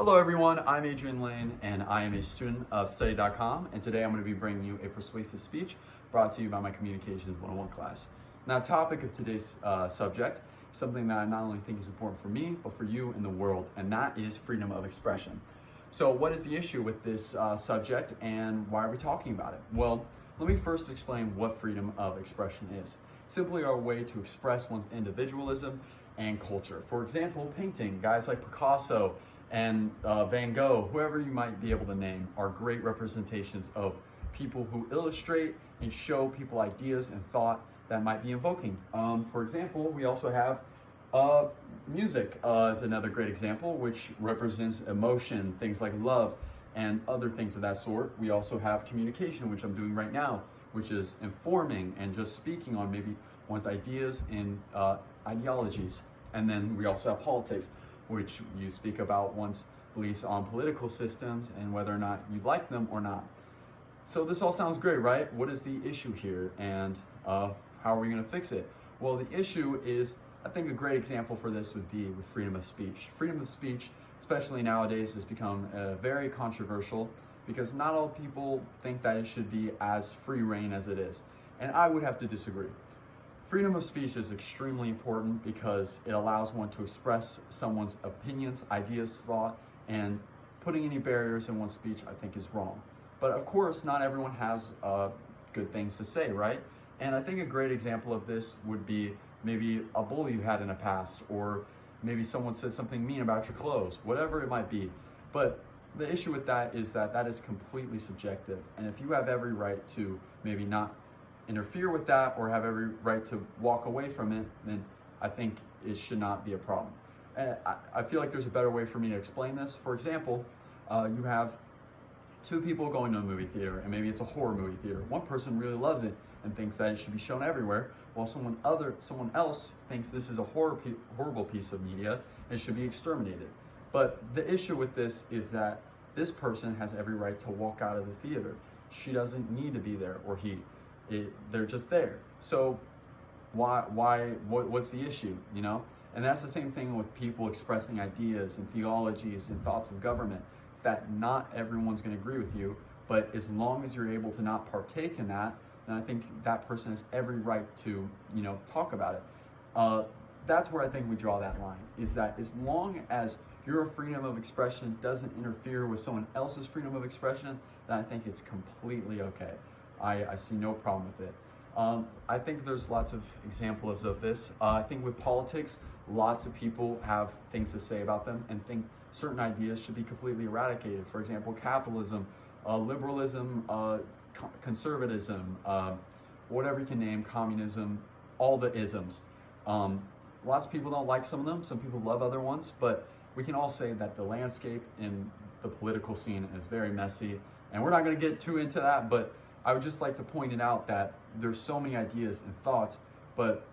Hello everyone, I'm Adrian Lane and I am a student of study.com, and today I'm going to be bringing you a persuasive speech brought to you by my Communications 101 class. Now, topic of today's subject is something that I not only think is important for me, but for you in the world, and that is freedom of expression. So what is the issue with this subject and why are we talking about it? Well, let me first explain what freedom of expression is. Simply our way to express one's individualism and culture. For example, painting. Guys like Picasso and Van Gogh, whoever you might be able to name, are great representations of people who illustrate and show people ideas and thought that might be invoking. For example, we also have music is another great example, which represents emotion, things like love and other things of that sort. We also have communication, which I'm doing right now, which is informing and just speaking on maybe one's ideas and ideologies. And then we also have politics, which you speak about one's beliefs on political systems and whether or not you like them or not. So this all sounds great, right? What is the issue here, and how are we going to fix it? Well, the issue is, I think a great example for this would be with freedom of speech. Freedom of speech, especially nowadays, has become very controversial because not all people think that it should be as free reign as it is. And I would have to disagree. Freedom of speech is extremely important because it allows one to express someone's opinions, ideas, thought, and putting any barriers in one's speech, I think, is wrong. But of course, not everyone has good things to say, right? And I think a great example of this would be maybe a bully you had in the past, or maybe someone said something mean about your clothes, whatever it might be. But the issue with that is that that is completely subjective. And if you have every right to maybe not interfere with that or have every right to walk away from it, then I think it should not be a problem. And I feel like there's a better way for me to explain this. For example, you have two people going to a movie theater, and maybe it's a horror movie theater. One person really loves it and thinks that it should be shown everywhere, while someone else thinks this is a horrible piece of media and should be exterminated. But the issue with this is that this person has every right to walk out of the theater. She doesn't need to be there, or he. They're just there. So what's the issue, you know? And that's the same thing with people expressing ideas and theologies and thoughts of government. It's that not everyone's going to agree with you, but as long as you're able to not partake in that, then I think that person has every right to, talk about it. That's where I think we draw that line, is that as long as your freedom of expression doesn't interfere with someone else's freedom of expression, then I think it's completely okay. I see no problem with it. I think there's lots of examples of this. I think with politics, lots of people have things to say about them and think certain ideas should be completely eradicated. For example, capitalism, liberalism, conservatism, whatever you can name, communism, all the isms. Lots of people don't like some of them. Some people love other ones, but we can all say that the landscape in the political scene is very messy, and we're not going to get too into that, but I would just like to point it out that there's so many ideas and thoughts, but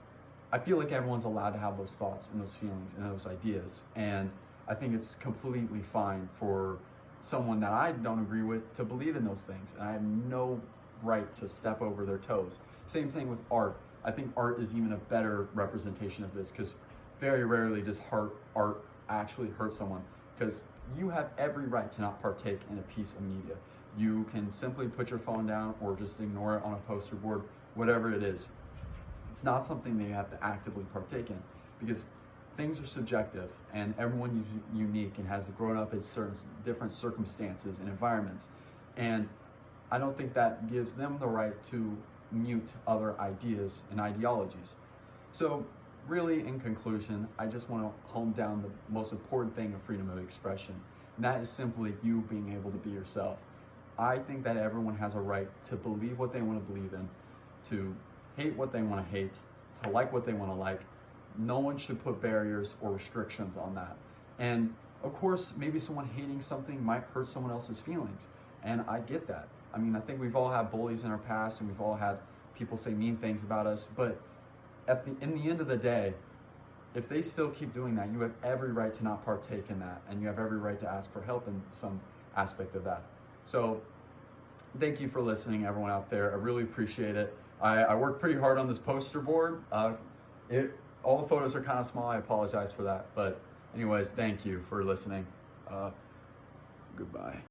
I feel like everyone's allowed to have those thoughts and those feelings and those ideas. And I think it's completely fine for someone that I don't agree with to believe in those things. And I have no right to step over their toes. Same thing with art. I think art is even a better representation of this, because very rarely does art actually hurt someone, because you have every right to not partake in a piece of media. You can simply put your phone down or just ignore it on a poster board, whatever it is. It's not something that you have to actively partake in, because things are subjective and everyone is unique and has grown up in certain different circumstances and environments. And I don't think that gives them the right to mute other ideas and ideologies. So really, in conclusion, I just want to hone down the most important thing of freedom of expression, and that is simply you being able to be yourself. I think that everyone has a right to believe what they want to believe in, to hate what they want to hate, to like what they want to like. No one should put barriers or restrictions on that. And of course, maybe someone hating something might hurt someone else's feelings, and I get that. I mean, I think we've all had bullies in our past, and we've all had people say mean things about us, but in the end of the day, if they still keep doing that, you have every right to not partake in that, and you have every right to ask for help in some aspect of that. So thank you for listening, everyone out there. I really appreciate it. I worked pretty hard on this poster board. All the photos are kind of small. I apologize for that. But anyways, thank you for listening. Goodbye.